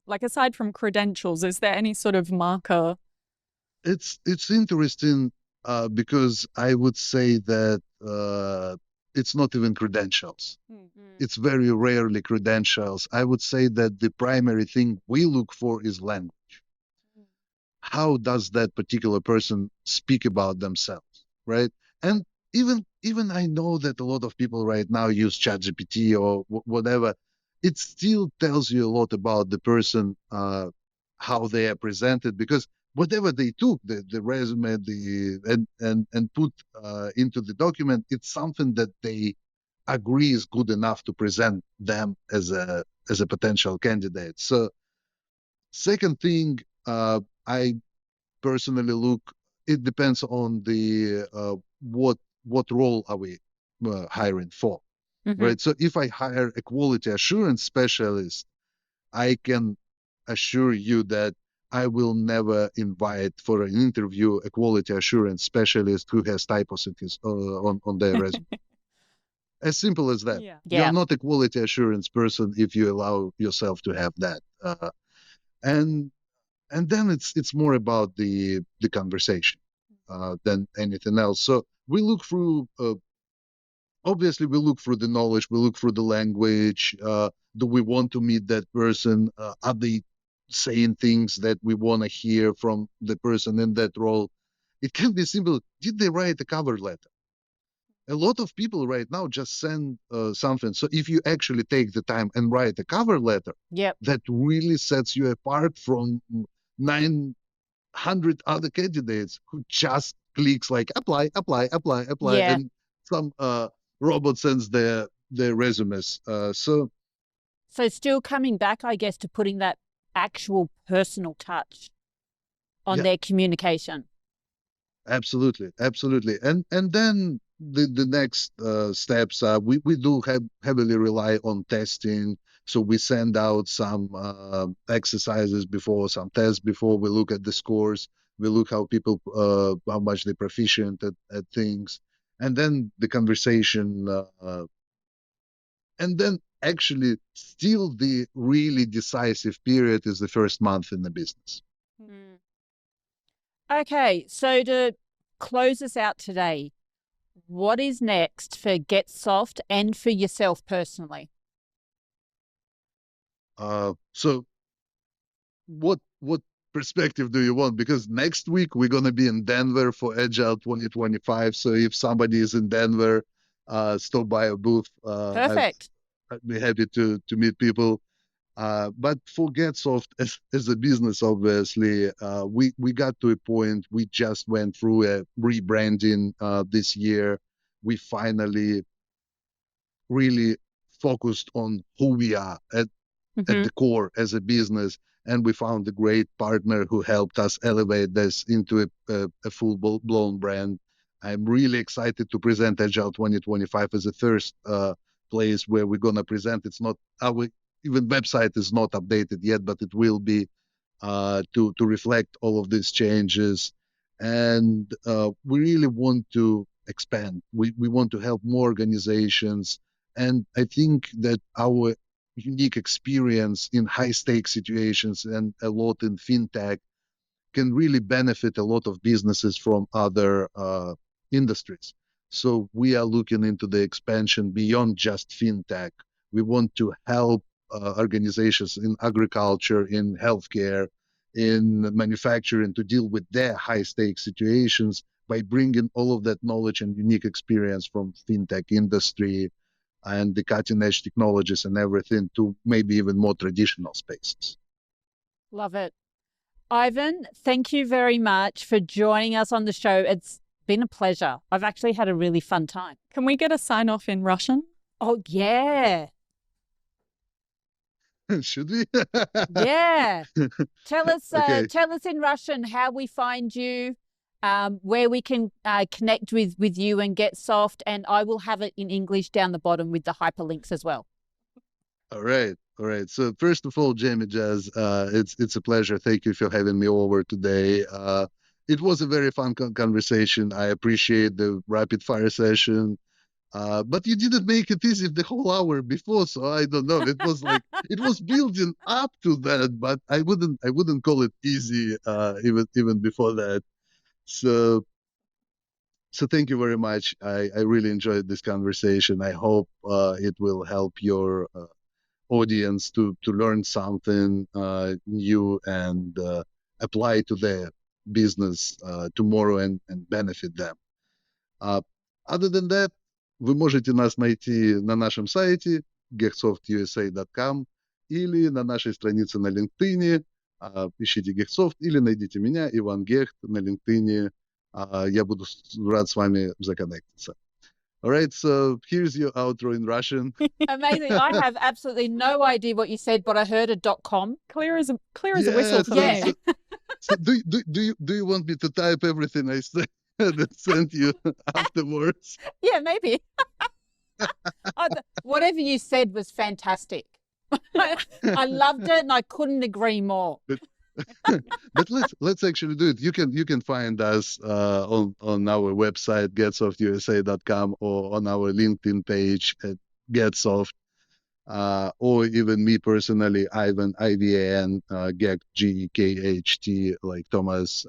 Like aside from credentials, is there any sort of marker? It's interesting because I would say that it's not even credentials. It's very rarely credentials. I would say that the primary thing we look for is language. How does that particular person speak about themselves, right? And even I know that a lot of people right now use ChatGPT or whatever. It still tells you a lot about the person, how they are presented, because whatever they took, the resume, and put into the document, it's something that they agree is good enough to present them as a potential candidate. So second thing, I personally look, it depends on the what role are we hiring for, right? So if I hire a quality assurance specialist, I can assure you that I will never invite for an interview a quality assurance specialist who has typos in his, on their resume. As simple as that. Yeah. You're Yeah. not a quality assurance person if you allow yourself to have that. And and then it's more about the conversation than anything else. So we look through. Obviously, we look through the knowledge. We look through the language. Do we want to meet that person? Are they saying things that we want to hear from the person in that role? It can be simple. Did they write a cover letter? A lot of people right now just send something. So if you actually take the time and write a cover letter, Yep. that really sets you apart from 900 other candidates who just clicks like apply, apply, apply, apply, Yeah. and some robot sends their resumes. So still coming back, I guess, to putting that actual personal touch on Yeah. their communication. Absolutely, absolutely. And then the next steps are we do heavily rely on testing. So we send out some exercises before, some tests before. We look at the scores. We look how people how much they're proficient at things, and then the conversation, and then actually still the really decisive period is the first month in the business. Okay, so to close us out today, what is next for GetSoft and for yourself personally? So what perspective do you want? Because next week we're gonna be in Denver for Agile 2025. So if somebody is in Denver, stop by a booth. Perfect. I'd be happy to meet people. But for GetSoft as a business, obviously, we got to a point. We just went through a rebranding this year. We finally really focused on who we are at the core as a business. And we found a great partner who helped us elevate this into a full-blown brand. I'm really excited to present Agile 2025 as a first place where we're going to present. It's not our even website is not updated yet, but it will be to reflect all of these changes. And we really want to expand. We want to help more organizations. And I think that our unique experience in high stakes situations and a lot in fintech can really benefit a lot of businesses from other industries. So we are looking into the expansion beyond just fintech. We want to help organizations in agriculture, in healthcare, in manufacturing to deal with their high stakes situations by bringing all of that knowledge and unique experience from fintech industry and the cutting edge technologies and everything to maybe even more traditional spaces. Love it. Ivan, thank you very much for joining us on the show. It's been a pleasure. I've actually had a really fun time. Can we get a sign off in Russian? Oh, yeah. Should we? Yeah. Tell Okay. us in Russian how we find you, where we can connect with you and GetSoft, and I will have it in English down the bottom with the hyperlinks as well. All right. All right. So first of all, Jaimie, Jazz, it's a pleasure. Thank you for having me over today. It was a very fun conversation. I appreciate the rapid fire session. But you didn't make it easy the whole hour before, so I don't know. It was like it was building up to that, but I wouldn't call it easy even before that. So so thank you very much. I really enjoyed this conversation. I hope it will help your audience to learn something new and apply to their business tomorrow and benefit them. А, Other than that, вы можете нас найти на нашем сайте GetSoftUSA.com или на нашей странице на LinkedIn. Ищите GetSoft или найдите меня, Иван Гехт, на LinkedIn. Я буду рад с вами законнектиться. All right, so here's your outro in Russian. Amazing. I have absolutely no idea what you said, but I heard a .com. Clear as a whistle for Yeah. me. So do you want me to type everything I said and send you afterwards? Yeah, maybe. Whatever you said was fantastic. I loved it and I couldn't agree more. But let's actually do it. You can find us on our website GetSoftUSA.com or on our LinkedIn page at GetSoft, or even me personally, Ivan IVAN Gekht GEKHT, like Thomas,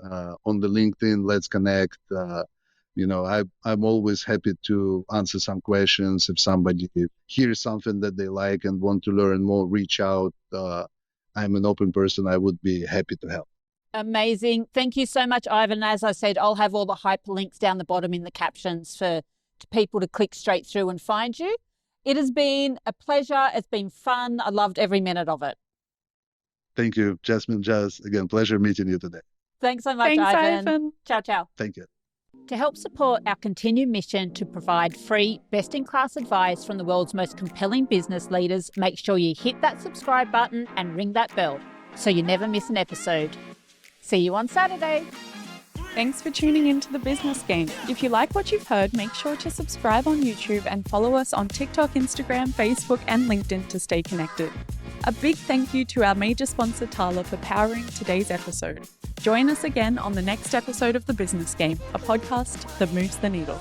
on the LinkedIn. Let's connect. I'm always happy to answer some questions. If somebody hears something that they like and want to learn more, reach out. I'm an open person. I would be happy to help. Amazing. Thank you so much, Ivan. As I said, I'll have all the hyperlinks down the bottom in the captions for people to click straight through and find you. It has been a pleasure. It's been fun. I loved every minute of it. Thank you, Jazmyn, Jazz. Again, pleasure meeting you today. Thanks so much, Thanks, Ivan. Ivan. Ciao, ciao. Thank you. To help support our continued mission to provide free, best-in-class advice from the world's most compelling business leaders, make sure you hit that subscribe button and ring that bell so you never miss an episode. See you on Saturday. Thanks for tuning into The Business Game. If you like what you've heard, make sure to subscribe on YouTube and follow us on TikTok, Instagram, Facebook, and LinkedIn to stay connected. A big thank you to our major sponsor, Tala, for powering today's episode. Join us again on the next episode of The Business Game, a podcast that moves the needle.